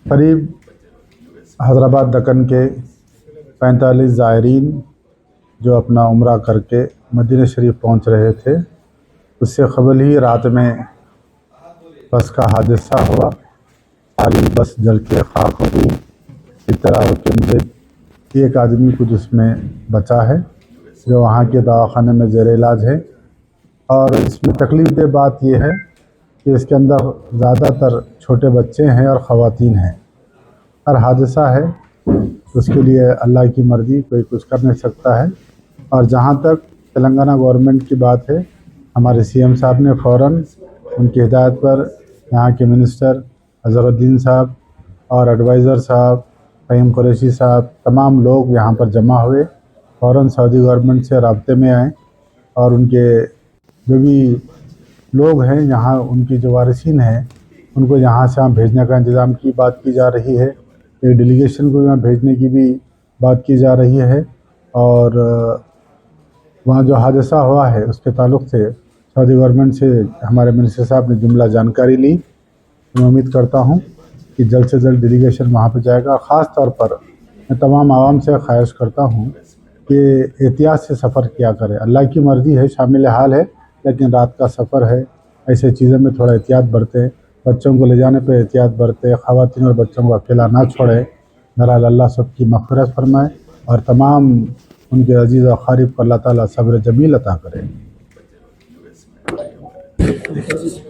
قریب حیدرآباد دکن کے 45 زائرین جو اپنا عمرہ کر کے مدینہ شریف پہنچ رہے تھے، اس سے قبل ہی رات میں بس کا حادثہ ہوا۔ خالی بس جل کے خاک ہو گئی۔ اطلاع کے مطابق ایک آدمی کچھ اس میں بچا ہے جو وہاں کے دواخانے میں زیر علاج ہے، اور اس میں تکلیف دہ بات یہ ہے کہ اس کے اندر زیادہ تر چھوٹے بچے ہیں اور خواتین ہیں۔ ہر حادثہ ہے اس کے لیے اللہ کی مرضی، کوئی کچھ کر نہیں سکتا ہے۔ اور جہاں تک تلنگانہ گورنمنٹ کی بات ہے، ہمارے سی ایم صاحب نے فوراً ان کی ہدایت پر یہاں کے منسٹر اظہر الدین صاحب اور ایڈوائزر صاحب فہیم قریشی صاحب، تمام لوگ یہاں پر جمع ہوئے، فوراً سعودی گورنمنٹ سے رابطے میں آئیں، اور ان کے جو بھی لوگ ہیں یہاں، ان کی جو وارثین ہیں، ان کو یہاں سے بھیجنے کا انتظام کی بات کی جا رہی ہے۔ ایک ڈیلیگیشن کو یہاں بھیجنے کی بھی بات کی جا رہی ہے، اور وہاں جو حادثہ ہوا ہے اس کے تعلق سے سعودی گورنمنٹ سے ہمارے منسٹر صاحب نے جملہ جانکاری لی۔ میں امید کرتا ہوں کہ جلد سے جلد ڈیلیگیشن وہاں پہ جائے گا۔ خاص طور پر میں تمام عوام سے خواہش کرتا ہوں کہ احتیاط سے سفر کیا کرے۔ اللہ کی مرضی ہے، شامل حال ہے، لیکن رات کا سفر ہے، ایسے چیزوں میں تھوڑا احتیاط برتیں۔ بچوں کو لے جانے پہ احتیاط برتیں، خواتین اور بچوں کو اکیلا نہ چھوڑیں۔ بہرحال اللہ سب کی مغفرت فرمائے اور تمام ان کے عزیز و اقارب کو اللہ تعالیٰ صبر جمیل عطا کرے۔